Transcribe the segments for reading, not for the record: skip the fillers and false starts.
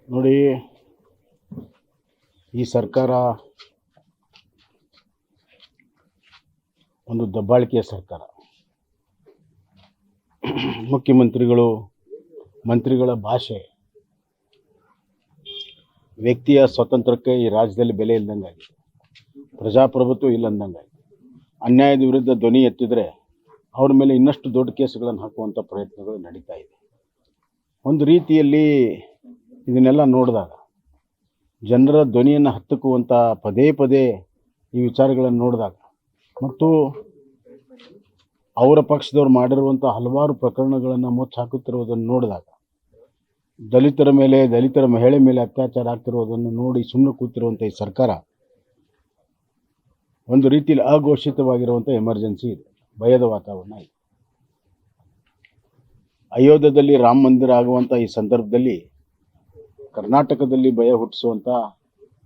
ನೋಡಿ, ಈ ಸರ್ಕಾರ ಒಂದು ದಬ್ಬಾಳಿಕೆಯ ಸರ್ಕಾರ. ಮುಖ್ಯಮಂತ್ರಿಗಳು, ಮಂತ್ರಿಗಳ ಭಾಷೆ, ವ್ಯಕ್ತಿಯ ಸ್ವಾತಂತ್ರ್ಯಕ್ಕೆ ಈ ರಾಜ್ಯದಲ್ಲಿ ಬೆಲೆ ಇಲ್ಲದಂಗಾಗಿದೆ. ಪ್ರಜಾಪ್ರಭುತ್ವ ಇಲ್ಲಂದಂಗಾಗಿದೆ. ಅನ್ಯಾಯದ ವಿರುದ್ಧ ಧ್ವನಿ ಎತ್ತಿದರೆ ಅವ್ರ ಮೇಲೆ ಇನ್ನಷ್ಟು ದೊಡ್ಡ ಕೇಸುಗಳನ್ನು ಹಾಕುವಂಥ ಪ್ರಯತ್ನಗಳು ನಡೀತಾ ಇದೆ. ಒಂದು ರೀತಿಯಲ್ಲಿ ಇದನ್ನೆಲ್ಲ ನೋಡಿದಾಗ, ಜನರ ಧ್ವನಿಯನ್ನು ಹತ್ತಿಕ್ಕುವಂಥ ಪದೇ ಪದೇ ಈ ವಿಚಾರಗಳನ್ನು ನೋಡಿದಾಗ, ಮತ್ತು ಅವರ ಪಕ್ಷದವ್ರು ಮಾಡಿರುವಂಥ ಹಲವಾರು ಪ್ರಕರಣಗಳನ್ನು ಮುಚ್ಚಾಕುತ್ತಿರುವುದನ್ನು ನೋಡಿದಾಗ, ದಲಿತರ ಮೇಲೆ, ದಲಿತರ ಮಹಿಳೆ ಮೇಲೆ ಅತ್ಯಾಚಾರ ಆಗ್ತಿರುವುದನ್ನು ನೋಡಿ ಸುಮ್ಮನೆ ಕೂತಿರುವಂಥ ಈ ಸರ್ಕಾರ ಒಂದು ರೀತಿಯಲ್ಲಿ ಅಘೋಷಿತವಾಗಿರುವಂಥ ಎಮರ್ಜೆನ್ಸಿ ಇದೆ, ಭಯದ ವಾತಾವರಣ ಇದೆ. ಅಯೋಧ್ಯದಲ್ಲಿ ರಾಮ ಮಂದಿರ ಆಗುವಂಥ ಈ ಸಂದರ್ಭದಲ್ಲಿ ಕರ್ನಾಟಕದಲ್ಲಿ ಭಯ ಹುಟ್ಟಿಸುವಂಥ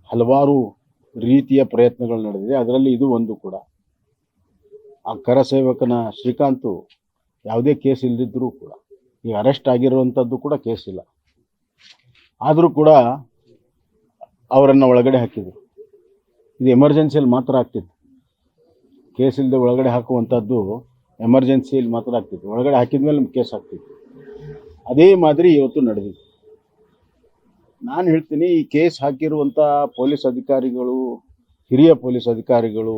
ಹಲವಾರು ರೀತಿಯ ಪ್ರಯತ್ನಗಳು ನಡೆದಿದೆ. ಅದರಲ್ಲಿ ಇದು ಒಂದು ಕೂಡ. ಆ ಕರಸೇವಕನ ಶ್ರೀಕಾಂತ್ ಯಾವುದೇ ಕೇಸ್ ಇಲ್ಲದಿದ್ದರೂ ಕೂಡ, ಈಗ ಅರೆಸ್ಟ್ ಆಗಿರುವಂಥದ್ದು ಕೂಡ ಕೇಸ್ ಇಲ್ಲ, ಆದರೂ ಕೂಡ ಅವರನ್ನು ಒಳಗಡೆ ಹಾಕಿದರು. ಇದು ಎಮರ್ಜೆನ್ಸಿಯಲ್ಲಿ ಮಾತ್ರ ಆಗ್ತಿತ್ತು. ಕೇಸ್ ಇಲ್ಲದೆ ಒಳಗಡೆ ಹಾಕುವಂಥದ್ದು ಎಮರ್ಜೆನ್ಸಿಯಲ್ಲಿ ಮಾತ್ರ ಆಗ್ತಿತ್ತು. ಒಳಗಡೆ ಹಾಕಿದ ಮೇಲೆ ಕೇಸ್ ಆಗ್ತಿತ್ತು. ಅದೇ ಮಾದರಿ ಇವತ್ತು ನಡೆದಿದೆ. ನಾನು ಹೇಳ್ತೀನಿ, ಈ ಕೇಸ್ ಹಾಕಿರುವಂಥ ಪೊಲೀಸ್ ಅಧಿಕಾರಿಗಳು, ಹಿರಿಯ ಪೊಲೀಸ್ ಅಧಿಕಾರಿಗಳು,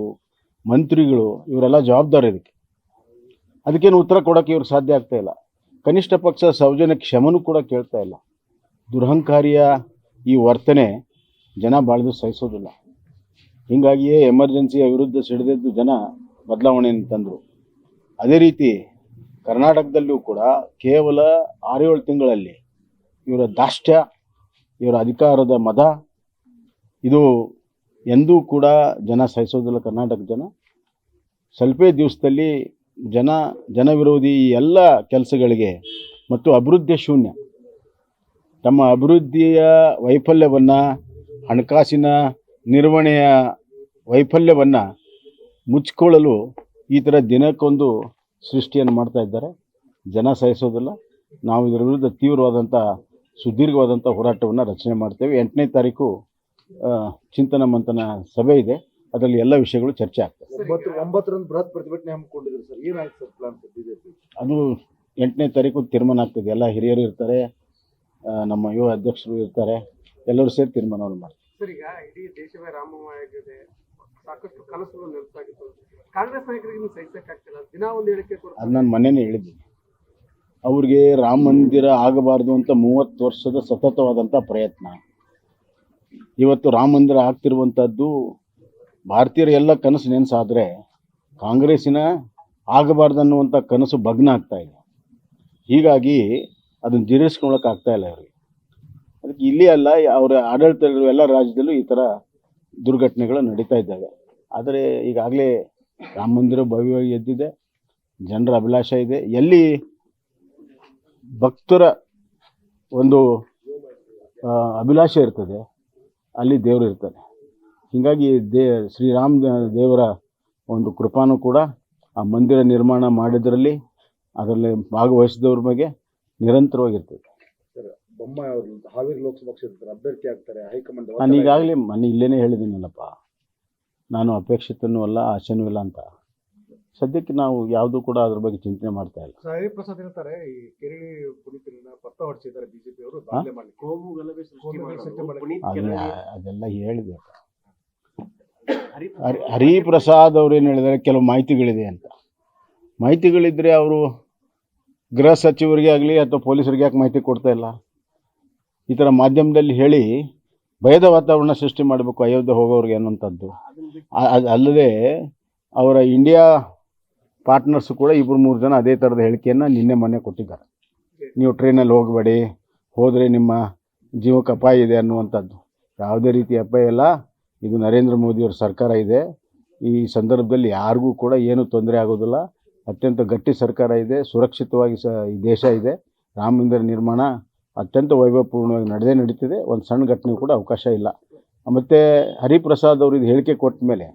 ಮಂತ್ರಿಗಳು, ಇವರೆಲ್ಲ ಜವಾಬ್ದಾರಿ ಅದಕ್ಕೇನು ಉತ್ತರ ಕೊಡೋಕ್ಕೆ ಇವ್ರಿಗೆ ಸಾಧ್ಯ ಆಗ್ತಾ ಇಲ್ಲ. ಕನಿಷ್ಠ ಪಕ್ಷ ಸೌಜನ್ಯ ಕ್ಷಮನೂ ಕೂಡ ಕೇಳ್ತಾ ಇಲ್ಲ. ದುರಹಂಕಾರಿಯ ಈ ವರ್ತನೆ ಜನ ಬಾಳ್ದು ಸಹಿಸೋದಿಲ್ಲ. ಹೀಗಾಗಿಯೇ ಎಮರ್ಜೆನ್ಸಿಯ ವಿರುದ್ಧ ಸಿಡಿದೆದ್ದು ಜನ ಬದಲಾವಣೆಯನ್ನು ತಂದರು. ಅದೇ ರೀತಿ ಕರ್ನಾಟಕದಲ್ಲೂ ಕೂಡ ಕೇವಲ 6-7 ತಿಂಗಳಲ್ಲಿ ಇವರ ದಾಷ್ಟ್ಯ, ಇವರ ಅಧಿಕಾರದ ಮದ, ಇದು ಎಂದೂ ಕೂಡ ಜನ ಸಹಿಸೋದಿಲ್ಲ. ಕರ್ನಾಟಕ ಜನ ಸ್ವಲ್ಪೇ ದಿವಸದಲ್ಲಿ ಜನವಿರೋಧಿ ಎಲ್ಲ ಕೆಲಸಗಳಿಗೆ ಮತ್ತು ಅಭಿವೃದ್ಧಿ ಶೂನ್ಯ, ತಮ್ಮ ಅಭಿವೃದ್ಧಿಯ ವೈಫಲ್ಯವನ್ನು, ಹಣಕಾಸಿನ ನಿರ್ವಹಣೆಯ ವೈಫಲ್ಯವನ್ನು ಮುಚ್ಚಿಕೊಳ್ಳಲು ಈ ಥರ ದಿನಕ್ಕೊಂದು ಸೃಷ್ಟಿಯನ್ನು ಮಾಡ್ತಾ ಇದ್ದಾರೆ. ಜನ ಸಹಿಸೋದಿಲ್ಲ. ನಾವು ಇದರ ವಿರುದ್ಧ ತೀವ್ರವಾದಂಥ, ಸುದೀರ್ಘವಾದಂಥ ಹೋರಾಟವನ್ನು ರಚನೆ ಮಾಡ್ತೇವೆ. 8ನೇ ತಾರೀಕು ಚಿಂತನ ಮಂಥನ ಸಭೆ ಇದೆ. ಅದರಲ್ಲಿ ಎಲ್ಲ ವಿಷಯಗಳು ಚರ್ಚೆ ಆಗ್ತವೆ. 9ರಂದು ಬೃಹತ್ ಪ್ರತಿಭಟನೆ ಹಮ್ಮಿಕೊಂಡಿದ್ರು ಸರ್, ಏನಾಯ್ತು ಸರ್ ಪ್ಲಾನ್ ಬಿಜೆಪಿ? ಅದು 8ನೇ ತಾರೀಕು ತೀರ್ಮಾನ ಆಗ್ತದೆ. ಎಲ್ಲ ಹಿರಿಯರು ಇರ್ತಾರೆ, ನಮ್ಮ ಯುವ ಅಧ್ಯಕ್ಷರು ಇರ್ತಾರೆ, ಎಲ್ಲರೂ ಸೇರಿ ತೀರ್ಮಾನವನ್ನು ಮಾಡ್ತಾರೆ. ಸರ್, ಈಗ ಇಡೀ ದೇಶವೇ ರಾಮಮಯವಾಗಿದೆ, ಸಾಕಷ್ಟು ಕನಸುಗಳು ನೆನಪಾಗಿತ್ತು. ಕಾಂಗ್ರೆಸ್ ನಾಯಕರಿಗೆ ಸಹಿಸಕ್ಕಾಗ್ತಿಲ್ಲ, ದಿನ ಒಂದು ಹೇಳಿಕೆ ಕೊಡ್ತಾರೆ. ಅದು ನಾನು ಮೊನ್ನೆನೇ ಹೇಳಿದ್ದೀನಿ. ಅವ್ರಿಗೆ ರಾಮ ಮಂದಿರ ಆಗಬಾರ್ದು ಅಂತ 30 ವರ್ಷದ ಸತತವಾದಂಥ ಪ್ರಯತ್ನ. ಇವತ್ತು ರಾಮ ಮಂದಿರ ಆಗ್ತಿರುವಂಥದ್ದು ಭಾರತೀಯರ ಎಲ್ಲ ಕನಸು ನೆನೆಸಾದರೆ ಕಾಂಗ್ರೆಸ್ಸಿನ ಆಗಬಾರ್ದನ್ನುವಂಥ ಕನಸು ಭಗ್ನ ಆಗ್ತಾ ಇದೆ. ಹೀಗಾಗಿ ಅದನ್ನು ಜೀರ್ಣಿಸ್ಕೊಳ್ಳೋಕೆ ಆಗ್ತಾ ಇಲ್ಲ ಅವರಿಗೆ. ಅದಕ್ಕೆ ಇಲ್ಲಿ ಅಲ್ಲ, ಅವರ ಆಡಳಿತ ಇರುವ ಎಲ್ಲ ರಾಜ್ಯದಲ್ಲೂ ಈ ಥರ ದುರ್ಘಟನೆಗಳು ನಡೀತಾ ಇದ್ದಾವೆ. ಆದರೆ ಈಗಾಗಲೇ ರಾಮ ಮಂದಿರ ಭವ್ಯವಾಗಿ ಎದ್ದಿದೆ, ಜನರ ಅಭಿಲಾಷ ಇದೆ. ಎಲ್ಲಿ ಭಕ್ತರ ಒಂದು ಅಭಿಲಾಷೆ ಇರ್ತದೆ, ಅಲ್ಲಿ ದೇವರು ಇರ್ತಾನೆ. ಹೀಗಾಗಿ ಶ್ರೀರಾಮ ದೇವರ ಒಂದು ಕೃಪಾನೂ ಕೂಡ ಆ ಮಂದಿರ ನಿರ್ಮಾಣ ಮಾಡಿದ್ರಲ್ಲಿ, ಅದರಲ್ಲಿ ಭಾಗವಹಿಸಿದವ್ರ ಬಗ್ಗೆ ನಿರಂತರವಾಗಿರ್ತದೆ. ಬೊಮ್ಮಾಯಿ ಅವರು ಹಾವೇರಿ ಲೋಕಸಭಾ ಕ್ಷೇತ್ರದ ಅಭ್ಯರ್ಥಿ ಆಗ್ತಾರೆ, ಹೈಕಮಾಂಡ್. ನಾನು ಈಗಾಗಲೇ ಇಲ್ಲೇನೇ ಹೇಳಿದ್ದೀನಲ್ಲಪ್ಪ, ನಾನು ಅಪೇಕ್ಷಿತನೂ ಅಲ್ಲ, ಆಶೆನೂ ಇಲ್ಲ ಅಂತ. ಸದ್ಯಕ್ಕೆ ನಾವು ಯಾವುದೂ ಕೂಡ ಅದ್ರ ಬಗ್ಗೆ ಚಿಂತನೆ ಮಾಡ್ತಾ ಇಲ್ಲ. ಹರಿಪ್ರಸಾದ್ ಹೇಳ್ತಾರೆ, ಈ ಕೆರಳಿ ಪುನೀತರನ್ನ ಪತ್ತ ಹೊಡಿಸಿದ್ದಾರೆ ಬಿಜೆಪಿ ಅವರು, ದಾಖಲೆ ಮಾಡಿ ಕೋಮು ಗಲಭೆ ಸೃಷ್ಟಿ ಅದೆಲ್ಲ ಹೇಳಿದೆ. ಹರಿಪ್ರಸಾದ್ ಅವ್ರು ಏನು ಹೇಳಿದ್ದಾರೆ, ಕೆಲವು ಮಾಹಿತಿಗಳಿದೆ ಅಂತ. ಮಾಹಿತಿಗಳಿದ್ದರೆ ಅವರು ಗೃಹ ಸಚಿವರಿಗೆ ಆಗಲಿ ಅಥವಾ ಪೊಲೀಸರಿಗೆ ಯಾಕೆ ಮಾಹಿತಿ ಕೊಡ್ತಾ ಇಲ್ಲ? ಈ ಥರ ಮಾಧ್ಯಮದಲ್ಲಿ ಹೇಳಿ ಭಯದ ವಾತಾವರಣ ಸೃಷ್ಟಿ ಮಾಡಬೇಕು ಅಯೋಧ್ಯೆ ಹೋಗೋರಿಗೆ ಅನ್ನೋಂಥದ್ದು. ಅಲ್ಲದೆ ಅವರ ಇಂಡಿಯಾ ಪಾರ್ಟ್ನರ್ಸು ಕೂಡ 2-3 ಜನ ಅದೇ ಥರದ ಹೇಳಿಕೆಯನ್ನು ಮೊನ್ನೆ ಕೊಟ್ಟಿದ್ದಾರೆ. ನೀವು ಟ್ರೈನಲ್ಲಿ ಹೋಗಬೇಡಿ, ಹೋದರೆ ನಿಮ್ಮ ಜೀವಕ್ಕೆ ಅಪಾಯ ಇದೆ ಅನ್ನುವಂಥದ್ದು. ಯಾವುದೇ ರೀತಿ ಅಪಾಯ ಇಲ್ಲ. ಇದು ನರೇಂದ್ರ ಮೋದಿಯವರ ಸರ್ಕಾರ ಇದೆ. ಈ ಸಂದರ್ಭದಲ್ಲಿ ಯಾರಿಗೂ ಕೂಡ ಏನೂ ತೊಂದರೆ ಆಗೋದಿಲ್ಲ. ಅತ್ಯಂತ ಗಟ್ಟಿ ಸರ್ಕಾರ ಇದೆ, ಸುರಕ್ಷಿತವಾಗಿ ಈ ದೇಶ ಇದೆ. ರಾಮ ಮಂದಿರ ನಿರ್ಮಾಣ ಅತ್ಯಂತ ವೈಭವಪೂರ್ಣವಾಗಿ ನಡೀತಿದೆ. ಒಂದು ಸಣ್ಣ ಘಟನೆ ಕೂಡ ಅವಕಾಶ ಇಲ್ಲ. ಮತ್ತು ಹರಿಪ್ರಸಾದ್ ಅವರು ಇದು ಹೇಳಿಕೆ ಕೊಟ್ಟ ಮೇಲೆ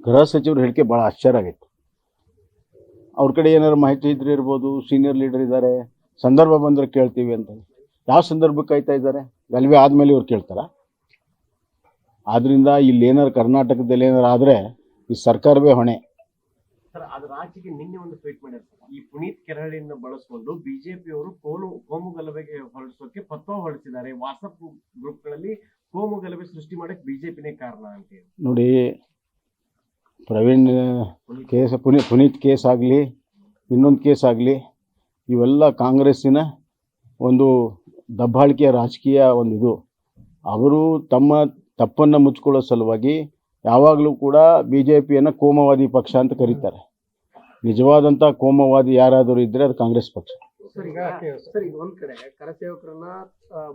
ಗೃಹ ಸಚಿವರು ಹೇಳಿಕೆ ಭಾಳ ಆಶ್ಚರ್ಯ ಆಗಿತ್ತು. ಅವ್ರ ಕಡೆ ಏನಾದ್ರು ಮಾಹಿತಿ ಇದ್ರೆ ಇರ್ಬೋದು, ಸೀನಿಯರ್ ಲೀಡರ್ ಇದ್ದಾರೆ, ಸಂದರ್ಭ ಬಂದರೆ ಕೇಳ್ತೀವಿ ಅಂತ. ಯಾವ ಸಂದರ್ಭಕ್ಕೆ ಕಾಯ್ತಾ ಇದ್ದಾರೆ? ಗಲಭೆ ಆದಮೇಲೆ ಇವ್ರು ಕೇಳ್ತಾರ? ಆದ್ದರಿಂದ ಇಲ್ಲಿ ಏನಾರು ಕರ್ನಾಟಕದಲ್ಲಿ ಏನಾರು ಆದರೆ ಈ ಸರ್ಕಾರವೇ ಹೊಣೆ. ಸರ್, ಅದ್ರ ಆಚೆಗೆ ನಿನ್ನೆ ಒಂದು ಟ್ವೀಟ್ ಮಾಡ್ಯಾರ ಸರ್. ಈ ಪುನೀತ್ ಕೆರಳಿಯನ್ನು ಬಳಸಿಕೊಂಡು ಬಿಜೆಪಿಯವರು ಕೋಮು ಗಲಭೆಗೆ ಹೊರಡಿಸೋಕೆ ಪತ್ರ ಹೊರಡಿಸಿದ್ದಾರೆ. ವಾಟ್ಸಪ್ ಗ್ರೂಪ್ಗಳಲ್ಲಿ ಕೋಮು ಗಲಭೆ ಸೃಷ್ಟಿ ಮಾಡಕ್ಕೆ ಬಿಜೆಪಿನೇ ಕಾರಣ ಅಂತ ಹೇಳಿ. ನೋಡಿ, ಪ್ರವೀಣ್ ಕೇಸ್, ಪುನೀತ್ ಕೇಸ್ ಆಗಲಿ, ಇನ್ನೊಂದು ಕೇಸ್ ಆಗಲಿ, ಇವೆಲ್ಲ ಕಾಂಗ್ರೆಸ್ಸಿನ ಒಂದು ದಬ್ಬಾಳಿಕೆಯ ರಾಜಕೀಯ ಒಂದು ಇದು. ಅವರು ತಮ್ಮ ತಪ್ಪನ್ನು ಮುಚ್ಕೊಳ್ಳೋ ಸಲುವಾಗಿ ಯಾವಾಗಲೂ ಕೂಡ ಬಿ ಜೆ ಪಿಯನ್ನು ಕೋಮವಾದಿ ಪಕ್ಷ ಅಂತ ಕರೀತಾರೆ. ನಿಜವಾದಂಥ ಕೋಮವಾದಿ ಯಾರಾದರೂ ಇದ್ದರೆ ಅದು ಕಾಂಗ್ರೆಸ್ ಪಕ್ಷ. ಸರ್, ಈಗ ಒಂದ್ ಕಡೆ ಕರಸೇವಕರನ್ನ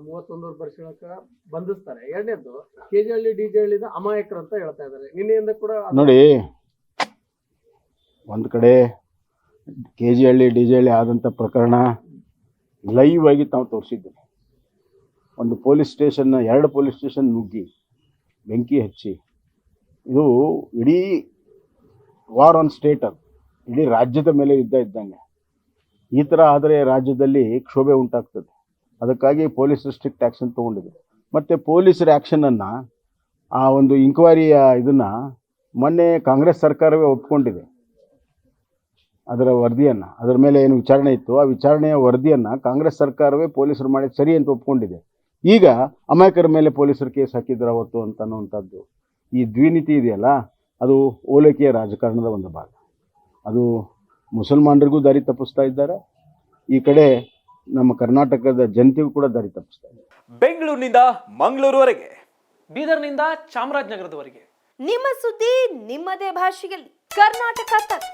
31 ವರ್ಷಗಳಕ ಬಂಧಿಸ್ತಾರೆ. ಎರಡನೇದು ಕೆಜೆಹಳ್ಳಿ ಡಿಜೆಹಳ್ಳಿದ ಅಮಾಯಕರು ಅಂತ ಹೇಳ್ತಾ ಇದ್ದಾರೆ. ನಿನ್ನೆಯಿಂದ ಕೂಡ ನೋಡಿ, ಒಂದು ಕಡೆ KGಹಳ್ಳಿ DJಹಳ್ಳಿ ಆದಂಥ ಪ್ರಕರಣ ಲೈವ್ ಆಗಿ ತಾವು ತೋರಿಸಿದ್ದೇನೆ. ಒಂದು ಪೊಲೀಸ್ ಸ್ಟೇಷನ್ನ 2 ಪೊಲೀಸ್ ಸ್ಟೇಷನ್ ನುಗ್ಗಿ ಬೆಂಕಿ ಹಚ್ಚಿ, ಇದು ಇಡೀ ವಾರ್ ಆನ್ ಸ್ಟೇಟ್, ಅದು ಇಡೀ ರಾಜ್ಯದ ಮೇಲೆ ಯುದ್ಧ ಇದ್ದಂಗೆ. ಈ ಥರ ಆದರೆ ರಾಜ್ಯದಲ್ಲಿ ಕ್ಷೋಭೆ ಉಂಟಾಗ್ತದೆ. ಅದಕ್ಕಾಗಿ ಪೊಲೀಸರು ಸ್ಟ್ರಿಕ್ಟ್ ಆ್ಯಕ್ಷನ್ ತೊಗೊಂಡಿದೆ. ಮತ್ತು ಪೊಲೀಸರ ಆ್ಯಕ್ಷನನ್ನು, ಆ ಒಂದು ಇಂಕ್ವೈರಿಯ ಇದನ್ನು ಮೊನ್ನೆ ಕಾಂಗ್ರೆಸ್ ಸರ್ಕಾರವೇ ಒಪ್ಕೊಂಡಿದೆ. ಅದರ ವರದಿಯನ್ನು, ಅದರ ಮೇಲೆ ಏನು ವಿಚಾರಣೆ ಇತ್ತು, ಆ ವಿಚಾರಣೆಯ ವರದಿಯನ್ನು ಕಾಂಗ್ರೆಸ್ ಸರ್ಕಾರವೇ ಪೊಲೀಸರು ಮಾಡಿದ ಸರಿ ಅಂತ ಒಪ್ಕೊಂಡಿದೆ. ಈಗ ಅಮಾಯಕರ ಮೇಲೆ ಪೊಲೀಸರು ಕೇಸ್ ಹಾಕಿದ್ರು ಅವತ್ತು ಅಂತ ಅನ್ನುವಂಥದ್ದು, ಈ ದ್ವಿನೀತಿ ಇದೆಯಲ್ಲ, ಅದು ಓಲೈಕೆಯ ರಾಜಕಾರಣದ ಒಂದು ಭಾಗ. ಅದು ಮುಸಲ್ಮಾನರಿಗೂ ದಾರಿ ತಪ್ಪಿಸ್ತಾ ಇದ್ದಾರೆ, ಈ ಕಡೆ ನಮ್ಮ ಕರ್ನಾಟಕದ ಜನತೆಗೂ ಕೂಡ ದಾರಿ ತಪ್ಪಿಸ್ತಾ ಇದ್ದಾರೆ. ಬೆಂಗಳೂರಿನಿಂದ ಮಂಗಳೂರುವರೆಗೆ, ಬೀದರ್ನಿಂದ ಚಾಮರಾಜನಗರದವರೆಗೆ ನಿಮ್ಮ ಸುದ್ದಿ ನಿಮ್ಮದೇ ಭಾಷೆಯಲ್ಲಿ ಕರ್ನಾಟಕ ತಕ್.